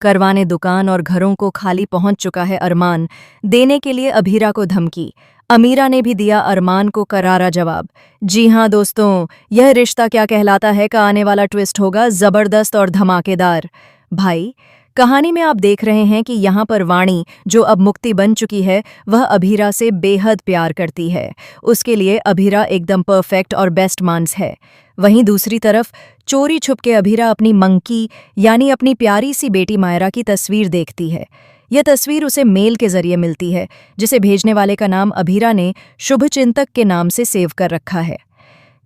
करवाने दुकान और घरों को खाली पहुंच चुका है अरमान, देने के लिए अभीरा को धमकी। अमीरा ने भी दिया अरमान को करारा जवाब। जी हाँ दोस्तों, यह रिश्ता क्या कहलाता है का आने वाला ट्विस्ट होगा जबरदस्त और धमाकेदार। भाई, कहानी में आप देख रहे हैं कि यहाँ पर वाणी, जो अब मुक्ति बन चुकी है, वह अभीरा से बेहद प्यार करती है। उसके लिए अभीरा एकदम परफेक्ट और बेस्ट मान्स है। वहीं दूसरी तरफ चोरी छुप के अभीरा अपनी मंकी यानी अपनी प्यारी सी बेटी मायरा की तस्वीर देखती है। यह तस्वीर उसे मेल के जरिए मिलती है, जिसे भेजने वाले का नाम अभीरा ने शुभचिंतक के नाम से सेव कर रखा है।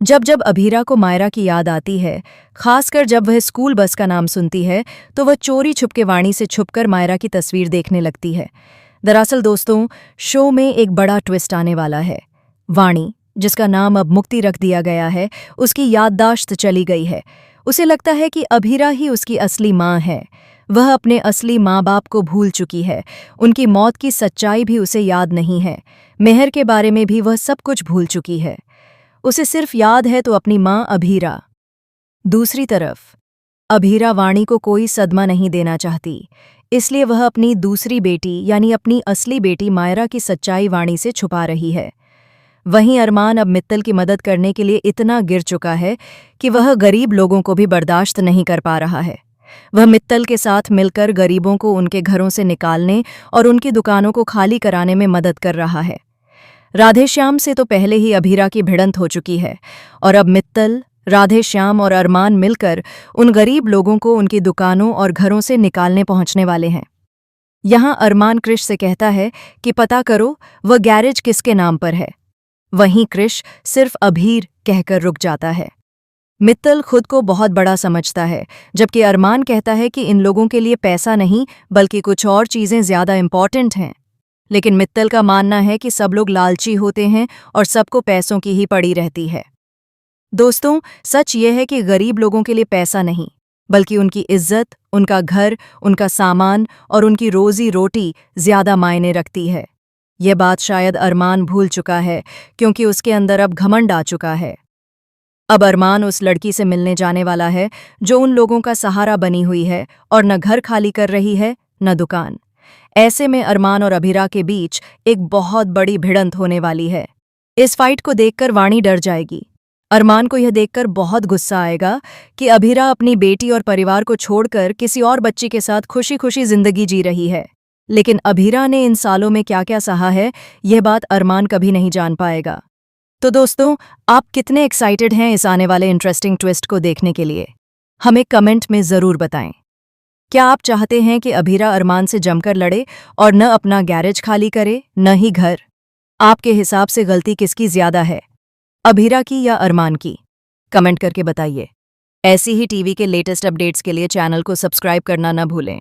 जब जब अभीरा को मायरा की याद आती है, खासकर जब वह स्कूल बस का नाम सुनती है, तो वह चोरी छुपके वाणी से छुपकर मायरा की तस्वीर देखने लगती है। दरअसल दोस्तों, शो में एक बड़ा ट्विस्ट आने वाला है। वाणी, जिसका नाम अब मुक्ति रख दिया गया है, उसकी याददाश्त चली गई है। उसे लगता है कि अभीरा ही उसकी असली माँ है। वह अपने असली माँ बाप को भूल चुकी है। उनकी मौत की सच्चाई भी उसे याद नहीं है। मेहर के बारे में भी वह सब कुछ भूल चुकी है। उसे सिर्फ याद है तो अपनी माँ अभीरा। दूसरी तरफ अभीरा वाणी को कोई सदमा नहीं देना चाहती, इसलिए वह अपनी दूसरी बेटी यानी अपनी असली बेटी मायरा की सच्चाई वाणी से छुपा रही है। वहीं अरमान अब मित्तल की मदद करने के लिए इतना गिर चुका है कि वह गरीब लोगों को भी बर्दाश्त नहीं कर पा रहा है। वह मित्तल के साथ मिलकर गरीबों को उनके घरों से निकालने और उनकी दुकानों को खाली कराने में मदद कर रहा है। राधेश्याम से तो पहले ही अभीरा की भिड़ंत हो चुकी है और अब मित्तल, राधेश्याम और अरमान मिलकर उन गरीब लोगों को उनकी दुकानों और घरों से निकालने पहुंचने वाले हैं। यहाँ अरमान कृष से कहता है कि पता करो वह गैरेज किसके नाम पर है। वहीं कृष सिर्फ अभीर कहकर रुक जाता है। मित्तल खुद को बहुत बड़ा समझता है, जबकि अरमान कहता है कि इन लोगों के लिए पैसा नहीं बल्कि कुछ और चीज़ें ज़्यादा इम्पॉर्टेंट हैं। लेकिन मित्तल का मानना है कि सब लोग लालची होते हैं और सबको पैसों की ही पड़ी रहती है। दोस्तों, सच ये है कि गरीब लोगों के लिए पैसा नहीं बल्कि उनकी इज्जत, उनका घर, उनका सामान और उनकी रोजी रोटी ज़्यादा मायने रखती है। यह बात शायद अरमान भूल चुका है, क्योंकि उसके अंदर अब घमंड आ चुका है। अब अरमान उस लड़की से मिलने जाने वाला है जो उन लोगों का सहारा बनी हुई है और न घर खाली कर रही है न दुकान। ऐसे में अरमान और अभीरा के बीच एक बहुत बड़ी भिड़ंत होने वाली है। इस फाइट को देखकर वाणी डर जाएगी। अरमान को यह देखकर बहुत गुस्सा आएगा कि अभीरा अपनी बेटी और परिवार को छोड़कर किसी और बच्ची के साथ खुशी खुशी जिंदगी जी रही है। लेकिन अभीरा ने इन सालों में क्या क्या सहा है, यह बात अरमान कभी नहीं जान पाएगा। तो दोस्तों, आप कितने एक्साइटेड हैं इस आने वाले इंटरेस्टिंग ट्विस्ट को देखने के लिए? हमें कमेंट में ज़रूर बताएं। क्या आप चाहते हैं कि अभीरा अरमान से जमकर लड़े और न अपना गैरेज खाली करे न ही घर? आपके हिसाब से गलती किसकी ज़्यादा है, अभीरा की या अरमान की? कमेंट करके बताइए। ऐसी ही टीवी के लेटेस्ट अपडेट्स के लिए चैनल को सब्सक्राइब करना न भूलें।